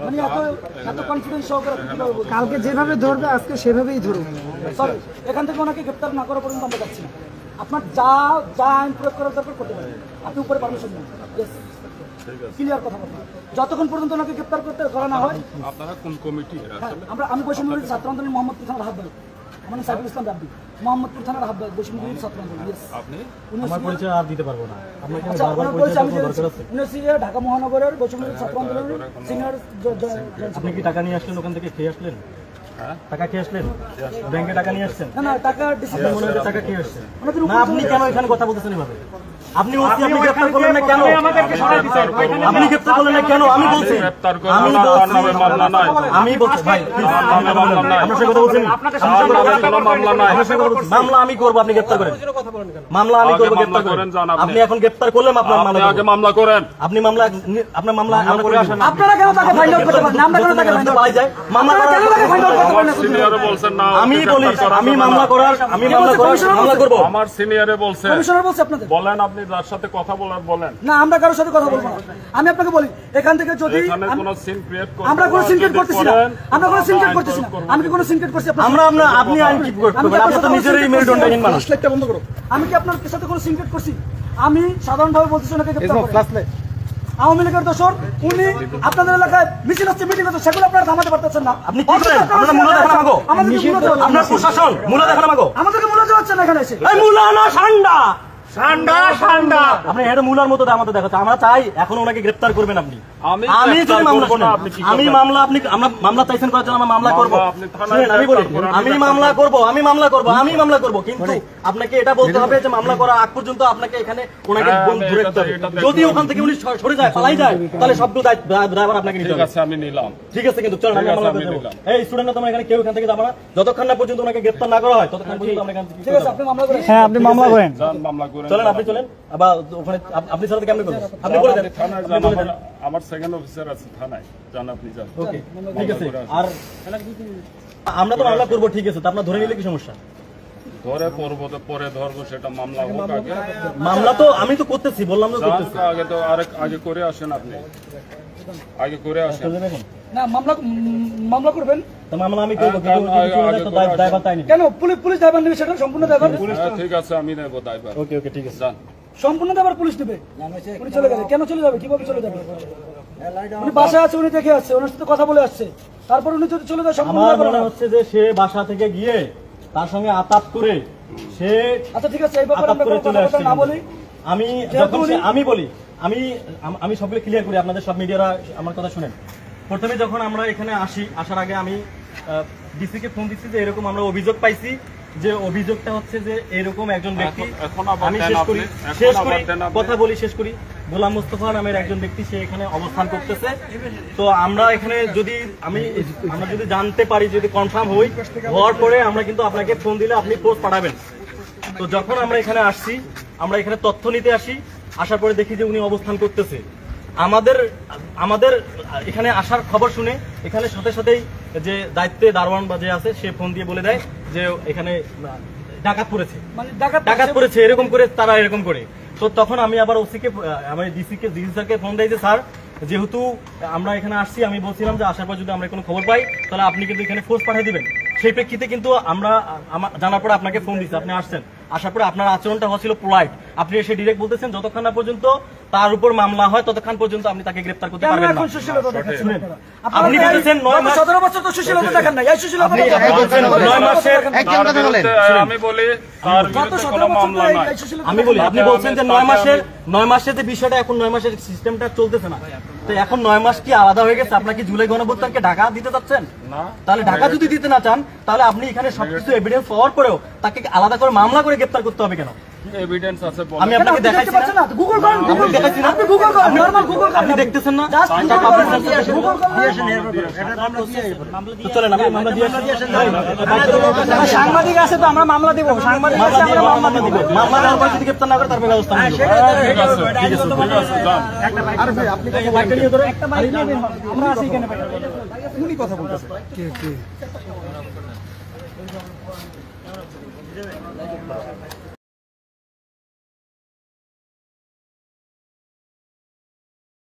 মানে এত কনফিডেন্স সহকারে কালকে যেভাবে ধরবে আজকে সেভাবেই ধরুন। সরি, এখান থেকে ওনাকে গ্রেপ্তার না করা পর্যন্ত আমরা যাচ্ছি না। আপনার যা যা আইন প্রয়োগ করার দরকার করতে পারেন, আপনি উপরে পারমিশন নেন। ক্লিয়ার কথা বলুন, যতক্ষণ পর্যন্ত ওনাকে গ্রেপ্তার করা না হয়। আপনারা কোন কমিটি? আমি বৈষম্য বিরোধী ছাত্র আন্দোলন মোহাম্মদপুর থানার আহ্বায়ক, আমার সাইফুল ইসলাম রাব্বি, মোহাম্মদপুর থানার আহ্বায়ক, বৈষম্য বিরোধী ছাত্র আন্দোলন। আপনি আমার পরিচয় আর দিতে পারবো না, আপনাকে আচ্ছা, বারবার ওনার পরিচয় পরিচয় দেওয়ার দরকার আছে। উনি হচ্ছে ঢাকা মহানগরের বৈষম্য বিরোধী ছাত্র আন্দোলনের সিনিয়র। আপনি কি টাকা নিয়ে আসলেন ওখান থেকে, খেয়ে আসলেন? টাকা খেয়ে আসলেন? ব্যাংকে টাকা নিয়ে আসছেন? না টাকা আপনার মনে হচ্ছে টাকা খেয়ে আসছেন না? আপনি কেন এখানে কথা বলতেছেন এভাবে? আপনি ওসি, আপনি গ্রেফতার করলেন না কেন? আপনি গ্রেফতার করলেন না কেন? আমি বলছি আমি বলছি ভাই আপনার সাথে কথা বলছেন, মামলা আমি করবো, আপনি গ্রেফতার করেন। মামলা আমি করবো, গ্রেফতার করেন। আপনি এখন গ্রেফতার করলেন, আপনার মামলা করেন। আপনি মামলা, আপনার মামলা আমরা করে আসেন। আপনারা কেন তাকে ফাইন্ড আউট করতে পারেন? আমরা কেন তাকে ফাইন্ড আউট পাই যায় মামলা কেন তাকে ফাইন্ড আউট করতে পারেন? সিনিয়রে বলছেন না, আমি বলি আমি মামলা করার, আমি মামলা করব। আমার সিনিয়রে বলছে, কমিশনার বলছে আপনাদের। বলেন আপনি যার সাথে কথা বলার বলেন। না আমরা কারোর সাথে কথা বলবো না। আমি আপনাকে বলি, এখান থেকে যদি কোনো সিন ক্রিয়েট করতে, আমরা কোনো সিনক্রেট করতেছি না, আমরা কোনো সিনক্রেট করতেছি না। আমি কি কোনো সিনক্রেট করছি? আমরা আপনি আইন কি করতে পারেন? আপনি তো নিজেরই মেরুদণ্ডহীন মানুষ। লাইটটা বন্ধ করো। আমি কি আপনার সাথে কোনো সিনক্রেট করছি? আমি সাধারণভাবে বলতেছি ওনাকে গ্রেফতার করুন। আওয়ামী লীগের দোষর উনি, আপনাদের এলাকায় মিছিল হচ্ছে, মিটিং হচ্ছে, সেগুলো আপনারা থামাতে পারতেছেন না। আপনি কি করেন? আপনারা মূলা দেখানো মাগো, আপনার প্রশাসন মূলা দেখানো মাগো, আমাদেরকে মূল্য দেওয়াচ্ছে না এখানে এসে। এই মূলা না সান্ডা, সান্ডা আপনি এটা মূলার মতো আমাদের দেখাচ্ছে। আমরা চাই এখন ওনাকে গ্রেফতার করবেন আপনি। আমি যদি মামলা শুনেন, আমি মামলা, আপনি আমরা মামলা চাইছেন করার জন্য আমরা মামলা করব। শুনেন আমি বলি, আমি মামলা করব, আমি মামলা করব, কিন্তু আপনাকে এটা বলতে হবে যে মামলা করা আগ পর্যন্ত আপনাকে এখানে ওনাকে ধরে রাখতে হবে। যদি ওখান থেকে উনি সরে যায়, পালাই যায়, তাহলে সবগুলো ড্রাইভার আপনাকে নিতে হবে। ঠিক আছে, আমি নিলাম। ঠিক আছে, কিন্তু চলেন আমি মামলা করব। এই স্টুডেন্টরা তোমরা এখানে কেউ এখান থেকে যাবে না, যতক্ষণ না পর্যন্ত ওনাকে গ্রেফতার না করা হয় ততক্ষণ পর্যন্ত আমরা এখান থেকে। ঠিক আছে, আপনি মামলা করেন। হ্যাঁ আপনি মামলা করেন, মামলা করেন। চলেন, আপনি চলেন। আবার ওখানে আপনি ছাড়া কেমন করবেন? আপনি বলে দেন। থানায় যান, আমার সেকেন্ড অফিসার আছে থানায়, যান আপনি যান। ওকে ঠিক আছে। আর আমরা তো মামলা করবো, ঠিক আছে, তো আপনার ধরে নিলে কি সমস্যা? ধরে পড়বো তো পরে ধরবো, সেটা মামলা হোক আগে। মামলা তো আমি তো করতেছি, বললাম তো করতেছি। আগে তো আগে করে আসেন, আপনি আগে করে আসেন। না মামলা করবেন তো মামলা আমি করবো, কিন্তু দায়ভার তাই নেই কেন? পুলিশ দায়ভার নেবে, সেটা সম্পূর্ণ দায়ভার। ঠিক আছে, আমি নেব দায়ভার। ওকে ওকে ঠিক আছে, যান। সম্পূর্ণ দায়ভার পুলিশ নেবে। উনি চলে গেলে কেন চলে যাবে? কিভাবে চলে যাবে? উনি বাসায় আছে, উনি দেখে আসছে, ওনার সাথে কথা বলে আসছে, তারপর উনি যদি চলে যায় সম্পূর্ণ আমার দায়ভার মনে হচ্ছে যে সে বাসা থেকে গিয়ে তার সঙ্গে আতাত করে সে আচ্ছা ঠিক আছে, এই ব্যাপারে আমরা কোনো কথা না বলি। আমি যখন আমি বলি, আমি সবগুলো ক্লিয়ার করি, আপনাদের সব মিডিয়ারা আমার কথা শুনেন। প্রথমে যখন আমরা এখানে আসার আগে আমি ডিসি কে ফোন দিচ্ছি যে এরকম আমরা অভিযোগ পাইছি, যে অভিযোগটা হচ্ছে যে এরকম একজন ব্যক্তি, আমি কথা বলি শেষ করি, গোলাম মোস্তফা নামের একজন ব্যক্তি সে এখানে অবস্থান করতেছে। তো আমরা এখানে আমরা যদি জানতে পারি, যদি কনফার্ম হওয়ার পরে আমরা কিন্তু আপনাকে ফোন দিলে আপনি পোস্ট পাঠাবেন। তো যখন আমরা এখানে আসছি, আমরা এখানে তথ্য নিতে আসার পরে দেখি যে উনি অবস্থান করতেছে। আমাদের এখানে আসার খবর শুনে এখানে সাথে সাথেই যে দায়িত্বে দারোয়ান বা যে আছে সে ফোন দিয়ে বলে দেয় যে এখানে ডাকাত পড়েছে, মানে ডাকাত পড়েছে, এরকম করে তারা এরকম করে। তো তখন আমি আবার ওসিকে, আমি ডিসি স্যারকে ফোন দেয় যে স্যার, যেহেতু আমরা এখানে আসছি, আমি বলছিলাম যে আসার পর যদি আমরা কোনো খবর পাই তাহলে আপনি কিন্তু এখানে ফোর্স পাঠিয়ে দিবেন। সেই প্রেক্ষিতে কিন্তু আমরা জানার পরে আপনাকে ফোন দিচ্ছি, আপনি আসছেন। আসার পরে আপনার আচরণটা হচ্ছিল পোলাইট, আপনি এসে ডিরেক্ট বলতেছেন যতক্ষণ না পর্যন্ত তার উপর মামলা হয় ততক্ষণ পর্যন্ত আপনি তাকে গ্রেফতার করতে পারবেন না। আপনি বলতেছেন 9 মাস, 17 বছর তো সুশীলতা দেখেন না, এই সুশীলতা আমি বলি কোনো মামলা নাই। আমি বলি, আপনি বলছেন যে 9 মাসের যে বিষয়টা, এখন 9 মাসের সিস্টেমটা চলতেছে না, তো এখন 9 মাস কি আলাদা হয়ে গেছে? আপনার কি জুলাই গণঅভ্যুত্থানকে ঢাকা দিতে চাচ্ছেন? তাহলে ঢাকা যদি দিতে না চান, তাহলে আপনি এখানে সবকিছু এভিডেন্স পাওয়ার পরেও তাকে আলাদা করে মামলা করে গ্রেফতার করতে হবে কেন? এভিডেন্স আছে, আমি আপনাকে দেখাইছি না, গুগল করেন, গুগল দেখাইছি না, আপনি গুগল করেন, নরমাল গুগল করেন, আপনি দেখতেছেন না? তো চলেন আমি মামলা দিয়ে আসেন। সাংবাদিক আছে তো আমরা মামলা দিব, সাংবাদিক আছে আমরা মামলা দিব। মামলা দেওয়ার পর যদি গ্রেফতার না করে তারপর ব্যবস্থা নেব। ঠিক আছে, যান। আরে ভাই আপনি কথা বাইকটা নিয়ে ধরো, একটা বাইক নেবেন, আমরা আছি এখানে। উনি কথা বলতেছে। কে